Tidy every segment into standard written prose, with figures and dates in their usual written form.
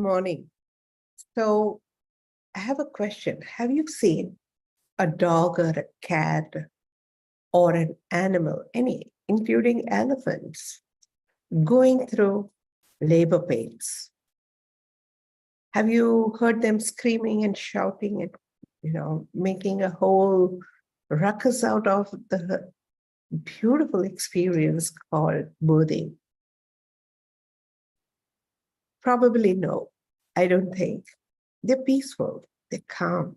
Morning. So I have a question. Have you seen a dog or a cat or an animal, any, including elephants, going through labor pains? Have you heard them screaming and shouting and, making a whole ruckus out of the beautiful experience called birthing? Probably no, I don't think. They're peaceful, they're calm.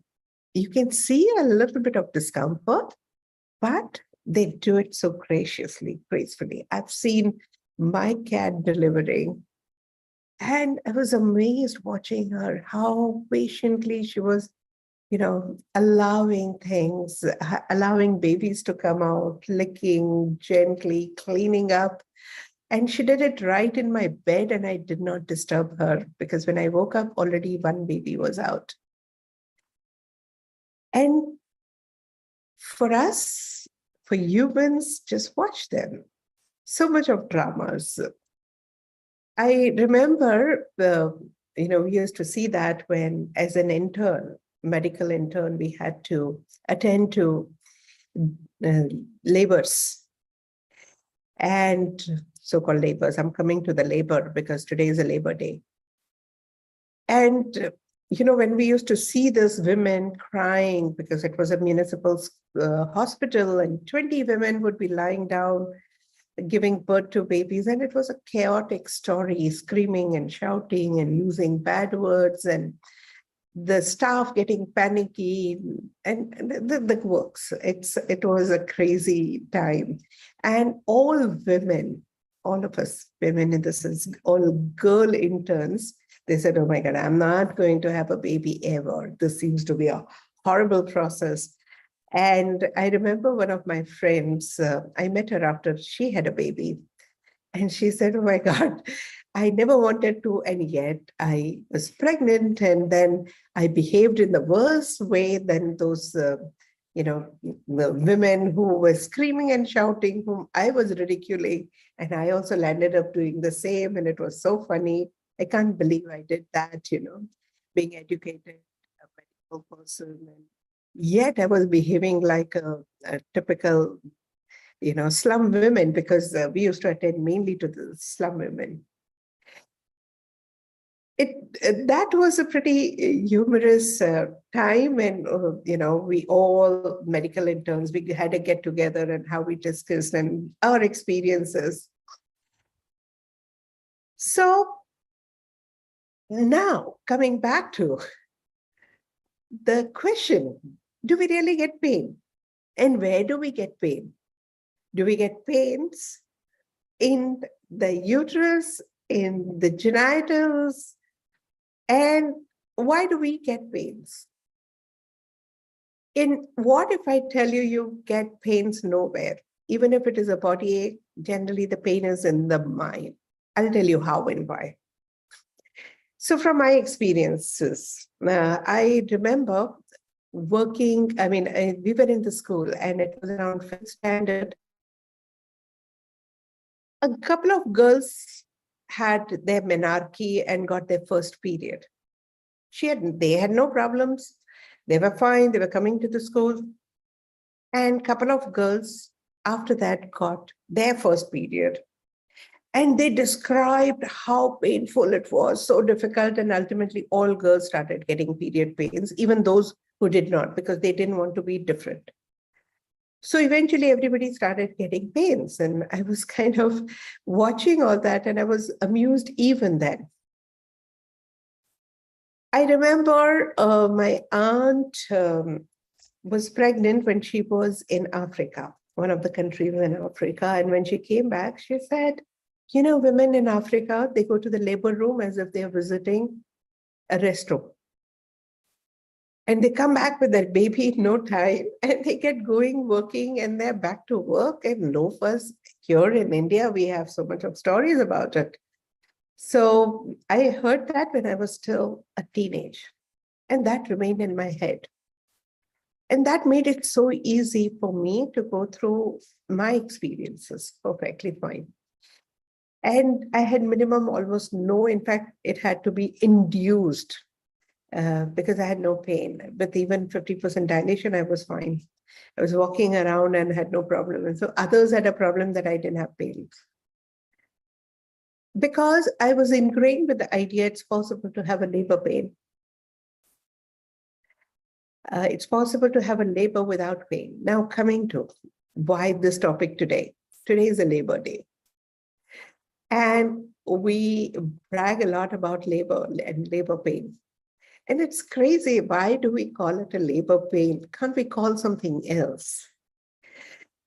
You can see a little bit of discomfort, but they do it so graciously, gracefully. I've seen my cat delivering, and I was amazed watching her, how patiently she was, allowing things, allowing babies to come out, licking gently, cleaning up. And she did it right in my bed, and I did not disturb her because when I woke up, already one baby was out. And for us, for humans, just watch them. So much of dramas. I remember, we used to see that when, as an intern, medical intern, we had to attend to uh, labors and so-called labors. I'm coming to the labor because today is a Labor Day. And, when we used to see these women crying because it was a municipal hospital and 20 women would be lying down giving birth to babies. And it was a chaotic story, screaming and shouting and using bad words and the staff getting panicky and the works. It was a crazy time. And all women, all of us women in this sense, all girl interns, they said, oh my God, I'm not going to have a baby ever. This seems to be a horrible process. And I remember one of my friends, I met her after she had a baby. And she said, oh my God, I never wanted to. And yet I was pregnant. And then I behaved in the worst way than those, the women who were screaming and shouting, whom I was ridiculing. And I also landed up doing the same. And it was so funny. I can't believe I did that, being educated, a medical person. And yet I was behaving like a typical, slum women because we used to attend mainly to the slum women. That was a pretty humorous time, and we all medical interns, we had to get together and how we discussed and our experiences. So now coming back to the question, do we really get pain? And where do we get pain? Do we get pains in the uterus, in the genitals? And why do we get pains? In what if I tell you you get pains nowhere? Even if it is a body ache, generally the pain is in the mind. I'll tell you how and why. So from my experiences, I remember working, we were in the school and it was around fifth standard. A couple of girls had their menarche and got their first period. They had no problems. They were fine. They were coming to the school. And a couple of girls after that got their first period. And they described how painful it was, so difficult. And ultimately, all girls started getting period pains, even those who did not, because they didn't want to be different. So eventually everybody started getting pains. And I was kind of watching all that and I was amused even then. I remember my aunt was pregnant when she was in Africa, one of the countries in Africa. And when she came back, she said, women in Africa, they go to the labor room as if they're visiting a restroom. And they come back with their baby in no time and they get going, working, and they're back to work and no fuss. Here in India, we have so much of stories about it. So I heard that when I was still a teenage, and that remained in my head. And that made it so easy for me to go through my experiences perfectly fine. And I had minimum almost no, in fact, it had to be induced because I had no pain. With even 50% dilation, I was fine. I was walking around and had no problem. And so others had a problem that I didn't have pain. Because I was ingrained with the idea it's possible to have a labor pain. It's possible to have a labor without pain. Now coming to why this topic today. Today is a Labor Day. And we brag a lot about labor and labor pain. And it's crazy. Why do we call it a labor pain? Can't we call something else?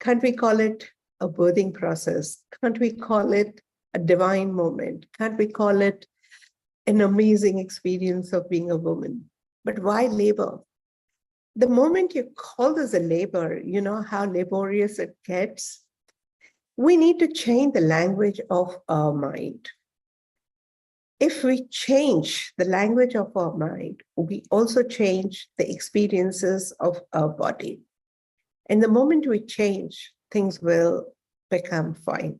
Can't we call it a birthing process? Can't we call it a divine moment? Can't we call it an amazing experience of being a woman? But why labor? The moment you call this a labor, you know how laborious it gets? We need to change the language of our mind. If we change the language of our mind, we also change the experiences of our body. And the moment we change, things will become fine.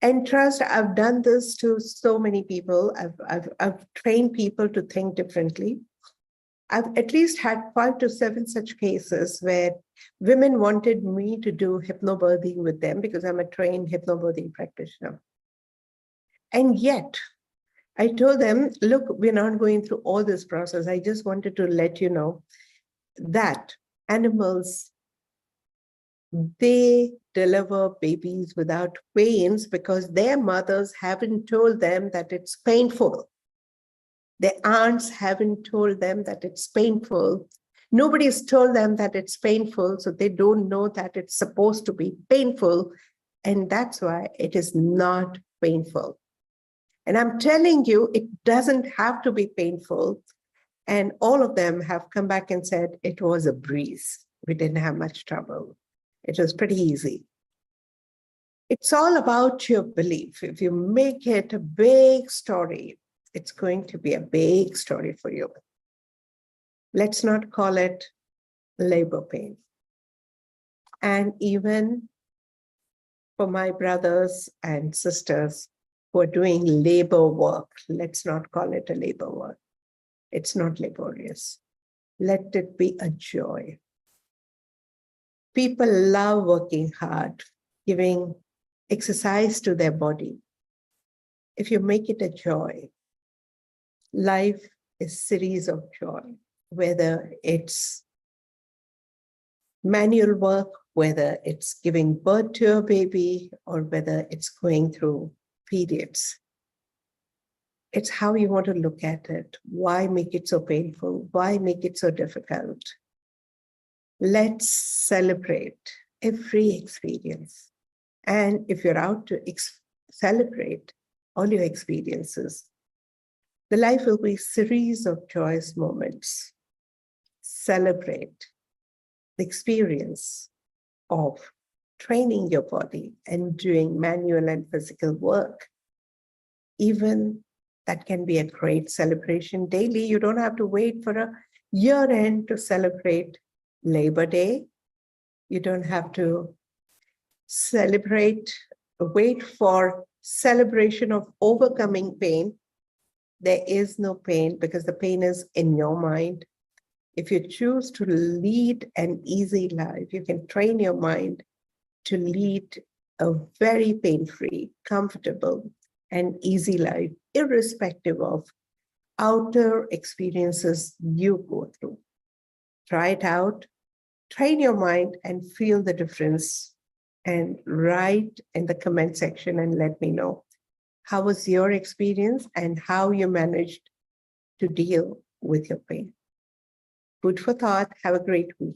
And trust, I've done this to so many people. I've trained people to think differently. I've at least had 5 to 7 such cases where women wanted me to do hypnobirthing with them because I'm a trained hypnobirthing practitioner. And yet, I told them, look, we're not going through all this process. I just wanted to let you know that animals, they deliver babies without pains because their mothers haven't told them that it's painful. Their aunts haven't told them that it's painful. Nobody's told them that it's painful, so they don't know that it's supposed to be painful. And that's why it is not painful. And I'm telling you, it doesn't have to be painful. And all of them have come back and said it was a breeze. We didn't have much trouble. It was pretty easy. It's all about your belief. If you make it a big story, it's going to be a big story for you. Let's not call it labor pain. And even for my brothers and sisters who are doing labor work, let's not call it a labor work. It's not laborious. Let it be a joy. People love working hard, giving exercise to their body. If you make it a joy, life is a series of joy, whether it's manual work, whether it's giving birth to a baby, or whether it's going through periods. It's how you want to look at it. Why make it so painful? Why make it so difficult? Let's celebrate every experience. And if you're out to celebrate all your experiences, the life will be a series of joyous moments. Celebrate the experience of training your body and doing manual and physical work. Even that can be a great celebration daily. You don't have to wait for a year end to celebrate Labor Day. You don't have to wait for celebration of overcoming pain. There is no pain because the pain is in your mind. If you choose to lead an easy life, you can train your mind to lead a very pain-free, comfortable, and easy life, irrespective of outer experiences you go through. Try it out, train your mind, and feel the difference. And write in the comment section and let me know how was your experience and how you managed to deal with your pain. Food for thought. Have a great week.